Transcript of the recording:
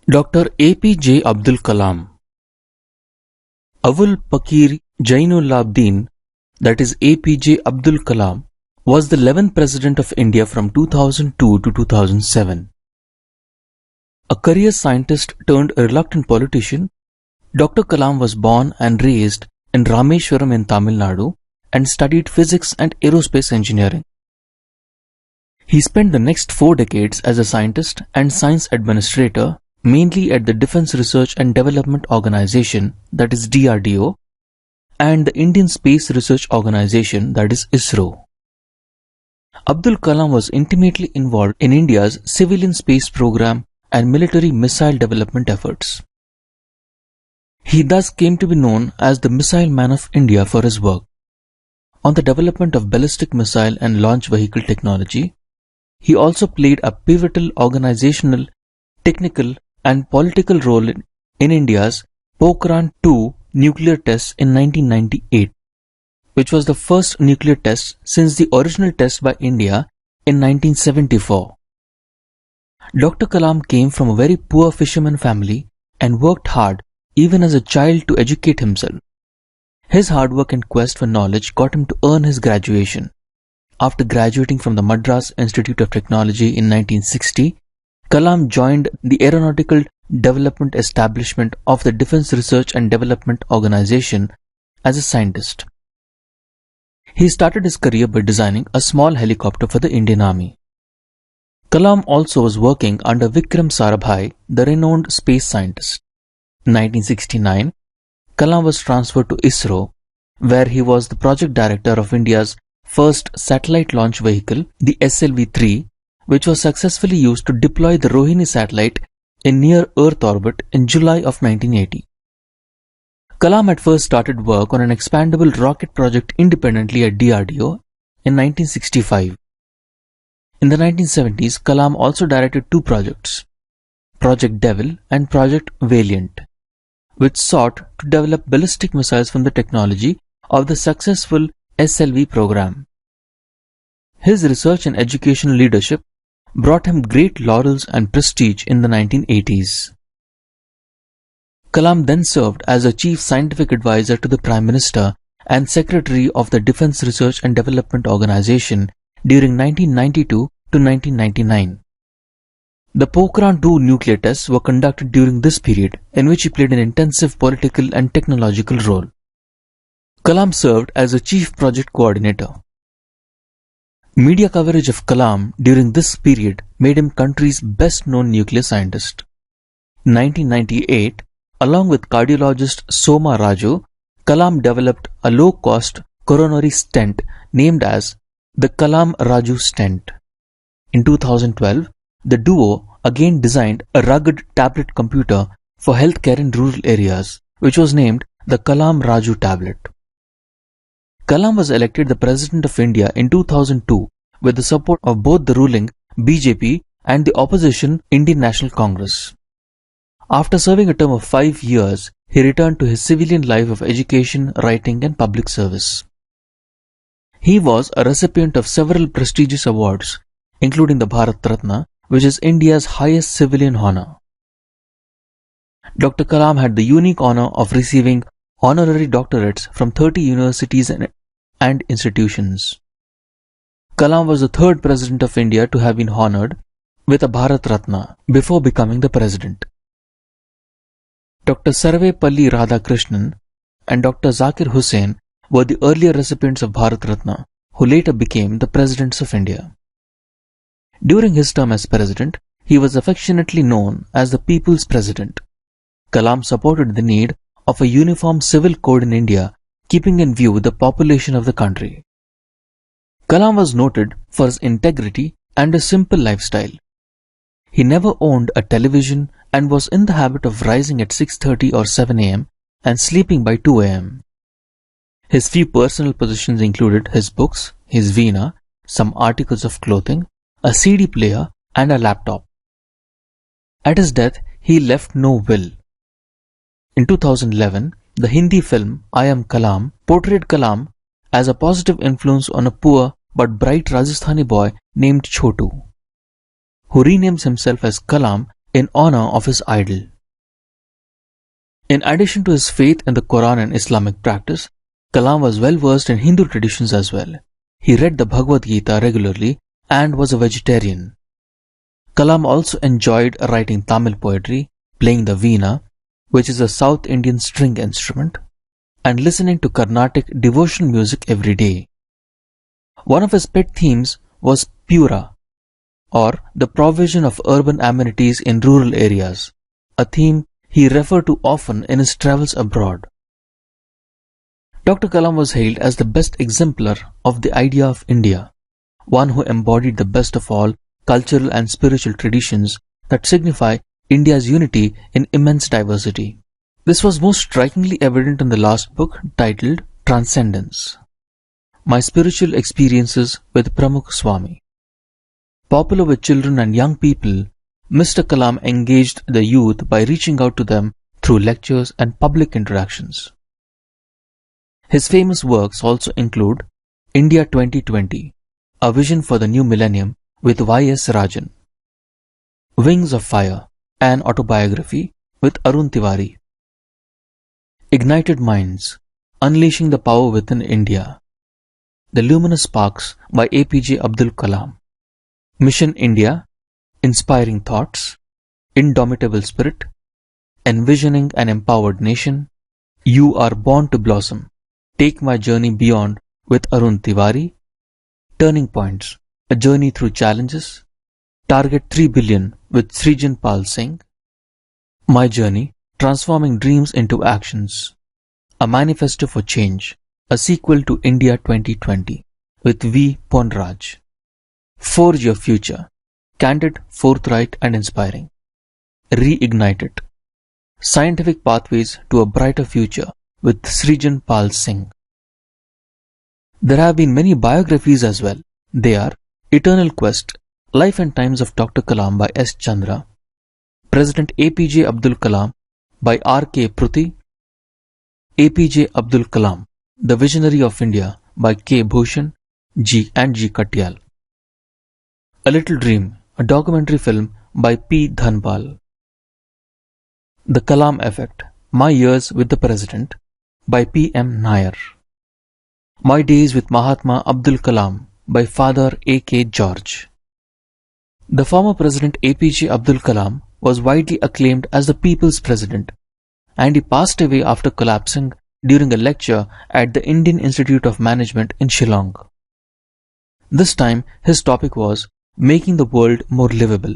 Dr. APJ Abdul Kalam. Avul Pakir Jainullabdin, that is APJ Abdul Kalam, was the 11th President of India from 2002 to 2007. A career scientist turned a reluctant politician, Dr. Kalam was born and raised in Rameshwaram in Tamil Nadu and studied physics and aerospace engineering. He spent the next 4 decades as a scientist and science administrator, mainly at the Defence Research and Development Organisation, that is DRDO, and the Indian Space Research Organisation, that is ISRO. Abdul Kalam was intimately involved in India's civilian space program and military missile development efforts. He thus came to be known as the Missile Man of India for his work on the development of ballistic missile and launch vehicle technology. He also played a pivotal organizational, technical and political role in India's Pokhran-2 nuclear tests in 1998, which was the first nuclear test since the original test by India in 1974. Dr. Kalam came from a very poor fisherman family and worked hard even as a child to educate himself. His hard work and quest for knowledge got him to earn his graduation. After graduating from the Madras Institute of Technology in 1960, Kalam joined the Aeronautical Development Establishment of the Defence Research and Development Organisation as a scientist. He started his career by designing a small helicopter for the Indian Army. Kalam also was working under Vikram Sarabhai, the renowned space scientist. In 1969, Kalam was transferred to ISRO, where he was the project director of India's first satellite launch vehicle, the SLV-3, which was successfully used to deploy the Rohini satellite in near-Earth orbit in July of 1980. Kalam at first started work on an expandable rocket project independently at DRDO in 1965. In the 1970s, Kalam also directed 2 projects, Project Devil and Project Valiant, which sought to develop ballistic missiles from the technology of the successful SLV program. His research and educational leadership brought him great laurels and prestige in the 1980s. Kalam then served as a chief scientific advisor to the Prime Minister and Secretary of the Defence Research and Development Organisation during 1992 to 1999. The Pokhran-2 nuclear tests were conducted during this period, in which he played an intensive political and technological role. Kalam served as a chief project coordinator. Media coverage of Kalam during this period made him country's best-known nuclear scientist. In 1998, along with cardiologist Soma Raju, Kalam developed a low-cost coronary stent named as the Kalam Raju stent. In 2012, the duo again designed a rugged tablet computer for healthcare in rural areas, which was named the Kalam Raju tablet. Kalam was elected the President of India in 2002 with the support of both the ruling BJP and the opposition Indian National Congress. After serving a term of 5 years, he returned to his civilian life of education, writing and public service. He was a recipient of several prestigious awards, including the Bharat Ratna, which is India's highest civilian honor. Dr. Kalam had the unique honor of receiving honorary doctorates from 30 universities and institutions. Kalam was the 3rd President of India to have been honored with a Bharat Ratna before becoming the President. Dr. Sarvepalli Radhakrishnan and Dr. Zakir Hussain were the earlier recipients of Bharat Ratna, who later became the Presidents of India. During his term as President, he was affectionately known as the People's President. Kalam supported the need of a uniform civil code in India, keeping in view the population of the country. Kalam was noted for his integrity and a simple lifestyle. He never owned a television and was in the habit of rising at 6:30 or 7 a.m. and sleeping by 2 a.m. His few personal possessions included his books, his veena, some articles of clothing, a CD player and a laptop. At his death, he left no will. In 2011, the Hindi film I Am Kalam portrayed Kalam as a positive influence on a poor but bright Rajasthani boy named Chotu, who renames himself as Kalam in honor of his idol. In addition to his faith in the Quran and Islamic practice, Kalam was well versed in Hindu traditions as well. He read the Bhagavad Gita regularly and was a vegetarian. Kalam also enjoyed writing Tamil poetry, playing the veena, which is a South Indian string instrument, and listening to Carnatic devotional music every day. One of his pet themes was Pura, or the provision of urban amenities in rural areas, a theme he referred to often in his travels abroad. Dr. Kalam was hailed as the best exemplar of the idea of India, one who embodied the best of all cultural and spiritual traditions that signify India's unity in immense diversity. This was most strikingly evident in the last book titled Transcendence, My Spiritual Experiences with Pramukh Swami. Popular with children and young people, Mr. Kalam engaged the youth by reaching out to them through lectures and public interactions. His famous works also include India 2020, A Vision for the New Millennium with Y.S. Rajan, Wings of Fire, an autobiography with Arun Tiwari, Ignited Minds, Unleashing the Power Within India, The Luminous Sparks by APJ Abdul Kalam, Mission India, Inspiring Thoughts, Indomitable Spirit, Envisioning an Empowered Nation, You Are Born to Blossom, Take My Journey Beyond with Arun Tiwari, Turning Points, A Journey Through Challenges, Target 3 Billion with Srijan Pal Singh, My Journey, Transforming Dreams into Actions, A Manifesto for Change, a sequel to India 2020 with V. Ponraj, Forge Your Future, Candid, Forthright and Inspiring, Reignite It, Scientific Pathways to a Brighter Future with Srijan Pal Singh. There have been many biographies as well. They are Eternal Quest, Life and Times of Dr. Kalam by S. Chandra, President APJ Abdul Kalam by R. K. Pruthi, APJ Abdul Kalam, The Visionary of India by K. Bhushan, G. and G. Katyal, A Little Dream, a documentary film by P. Dhanpal, The Kalam Effect, My Years with the President by P. M. Nair, My Days with Mahatma Abdul Kalam by Father A. K. George. The former President APJ Abdul Kalam was widely acclaimed as the People's President, and he passed away after collapsing during a lecture at the Indian Institute of Management in Shillong. This time his topic was Making the World More Livable.